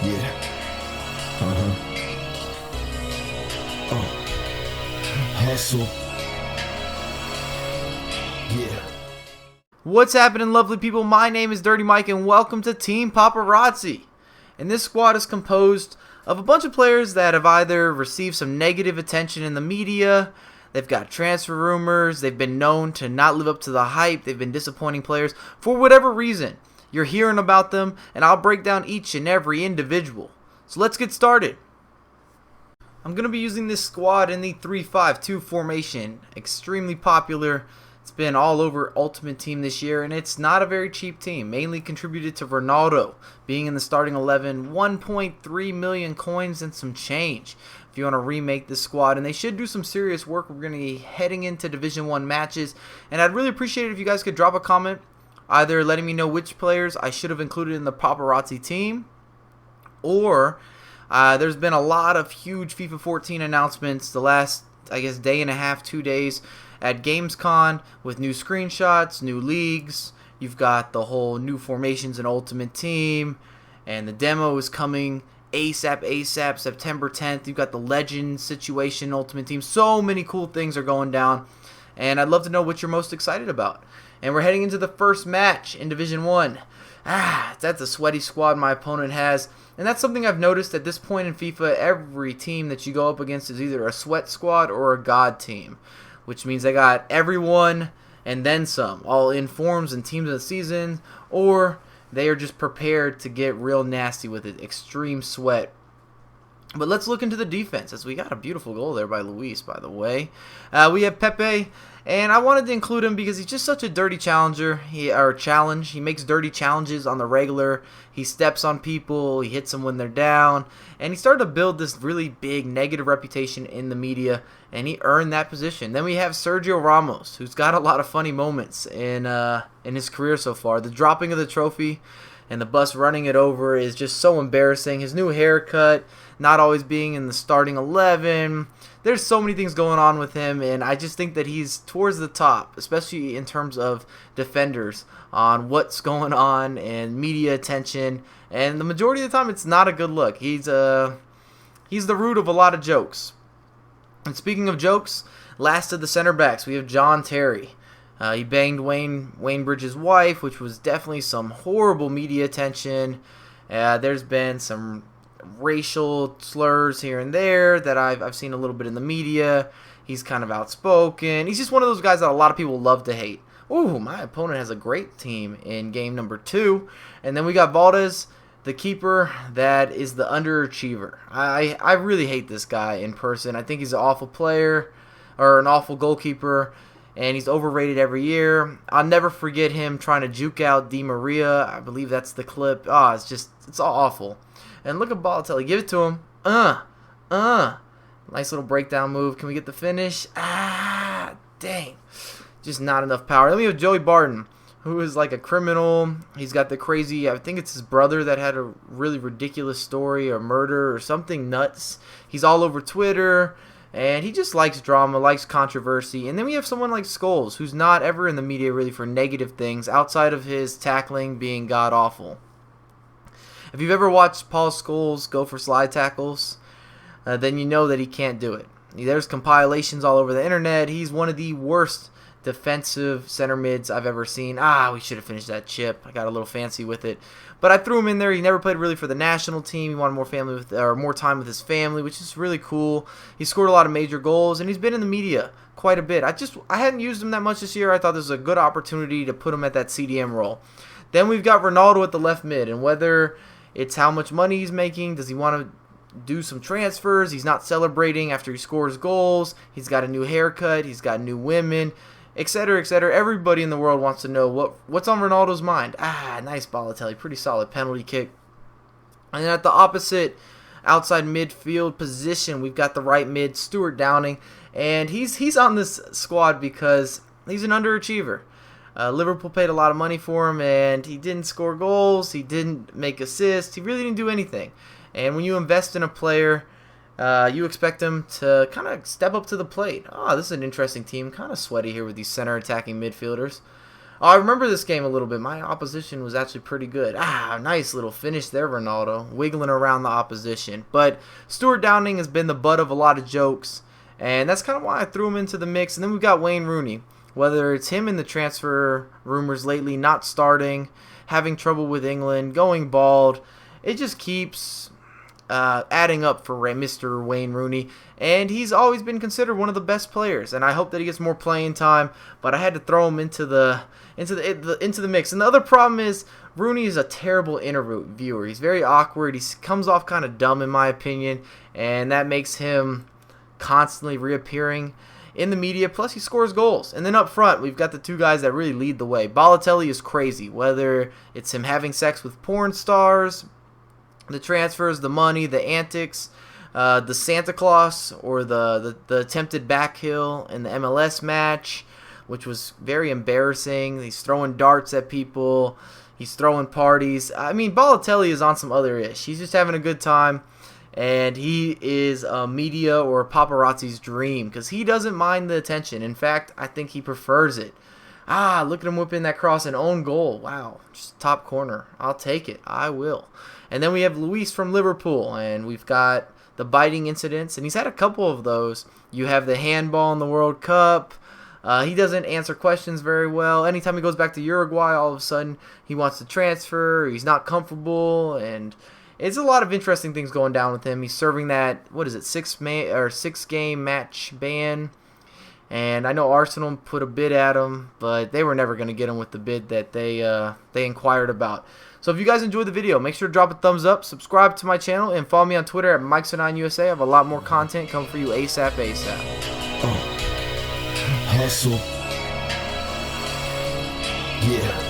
Yeah. Hustle. Yeah. What's happening, lovely people? My name is Dirty Mike and welcome to Team Paparazzi. And this squad is composed of a bunch of players that have either received some negative attention in the media, they've got transfer rumors, they've been known to not live up to the hype, they've been disappointing players for whatever reason. You're hearing about them, and I'll break down each and every individual. So let's get started. I'm going to be using this squad in the 3-5-2 formation. Extremely popular. It's been all over Ultimate Team this year, and it's not a very cheap team. Mainly contributed to Ronaldo being in the starting 11. 1.3 million coins and some change if you want to remake this squad. And they should do some serious work. We're going to be heading into Division 1 matches, and I'd really appreciate it if you guys could drop a comment either letting me know which players I should have included in the Paparazzi team, or there's been a lot of huge FIFA 14 announcements the last, I guess, day and a half, 2 days at Gamescom with new screenshots, new leagues. You've got the whole new formations in Ultimate Team, and the demo is coming ASAP, September 10th. You've got the Legends situation in Ultimate Team. So many cool things are going down, and I'd love to know what you're most excited about. And we're heading into the first match in Division 1. That's a sweaty squad my opponent has. And that's something I've noticed at this point in FIFA. Every team that you go up against is either a sweat squad or a god team, which means they got everyone and then some, all in forms and teams of the season, or they are just prepared to get real nasty with it. Extreme sweat. But let's look into the defense, as we got a beautiful goal there by Luis, by the way. We have Pepe, and I wanted to include him because he's just such a dirty challenger. He makes dirty challenges on the regular. He steps on people, he hits them when they're down, and he started to build this really big negative reputation in the media, and he earned that position. Then we have Sergio Ramos, who's got a lot of funny moments in his career so far. The dropping of the trophy and the bus running it over is just so embarrassing. His new haircut, not always being in the starting 11. There's so many things going on with him, and I just think that he's towards the top, especially in terms of defenders, on what's going on and media attention. And the majority of the time, it's not a good look. He's the root of a lot of jokes. And speaking of jokes, last of the center backs, we have John Terry. He banged Wayne Bridges' wife, which was definitely some horrible media attention. There's been some racial slurs here and there that I've seen a little bit in the media. He's kind of outspoken. He's just one of those guys that a lot of people love to hate. Ooh, my opponent has a great team in game number 2. And then we got Valdez, the keeper, that is the underachiever. I really hate this guy in person. I think he's an awful player, or an awful goalkeeper, and he's overrated every year. I'll never forget him trying to juke out Di Maria. I believe that's the clip. It's all awful. And look at Balotelli. Give it to him. Nice little breakdown move. Can we get the finish? Dang. Just not enough power. Then we have Joey Barton, who is like a criminal. He's got the crazy, I think it's his brother that had a really ridiculous story or murder or something nuts. He's all over Twitter, and he just likes drama, likes controversy. And then we have someone like Scholes, who's not ever in the media really for negative things outside of his tackling being god-awful. If you've ever watched Paul Scholes go for slide tackles, then you know that he can't do it. There's compilations all over the internet. He's one of the worst defensive center mids I've ever seen. We should have finished that chip. I got a little fancy with it. But I threw him in there. He never played really for the national team. He wanted more time with his family, which is really cool. He scored a lot of major goals, and he's been in the media quite a bit. I hadn't used him that much this year. I thought this was a good opportunity to put him at that CDM role. Then we've got Ronaldo at the left mid, and whether it's how much money he's making, does he want to do some transfers? He's not celebrating after he scores goals. He's got a new haircut. He's got new women, etc., etc. Everybody in the world wants to know what's on Ronaldo's mind. Nice Balotelli. Pretty solid penalty kick. And then at the opposite outside midfield position, we've got the right mid, Stuart Downing. And he's on this squad because he's an underachiever. Liverpool paid a lot of money for him, and he didn't score goals. He didn't make assists. He really didn't do anything. And when you invest in a player, you expect them to kind of step up to the plate. This is an interesting team. Kind of sweaty here with these center attacking midfielders. Oh, I remember this game a little bit. My opposition was actually pretty good. Nice little finish there, Ronaldo, wiggling around the opposition. But Stuart Downing has been the butt of a lot of jokes, and that's kind of why I threw him into the mix. And then we've got Wayne Rooney. Whether it's him in the transfer rumors lately, not starting, having trouble with England, going bald, it just keeps adding up for Mr. Wayne Rooney, and he's always been considered one of the best players, and I hope that he gets more playing time, but I had to throw him into the mix. And the other problem is Rooney is a terrible interviewer. He's very awkward. He comes off kind of dumb in my opinion, and that makes him constantly reappearing in the media. Plus he scores goals. And then up front we've got the two guys that really lead the way. Balotelli is crazy, whether it's him having sex with porn stars, the transfers, the money, the antics, the Santa Claus, or the attempted back heel in the MLS match, which was very embarrassing. He's throwing darts at people. He's throwing parties. I mean, Balotelli is on some other ish. He's just having a good time, and he is a media or a paparazzi's dream because he doesn't mind the attention. In fact, I think he prefers it. Look at him whipping that cross, and own goal. Wow, just top corner. I'll take it. I will. And then we have Luis from Liverpool, and we've got the biting incidents, and he's had a couple of those. You have the handball in the World Cup. He doesn't answer questions very well. Anytime he goes back to Uruguay, all of a sudden he wants to transfer. He's not comfortable, and it's a lot of interesting things going down with him. He's serving that, 6-game match ban. And I know Arsenal put a bid at him, but they were never going to get him with the bid that they inquired about. So if you guys enjoyed the video, make sure to drop a thumbs up, subscribe to my channel, and follow me on Twitter at Mike09USA. I have a lot more content coming for you ASAP. Hustle. Yeah.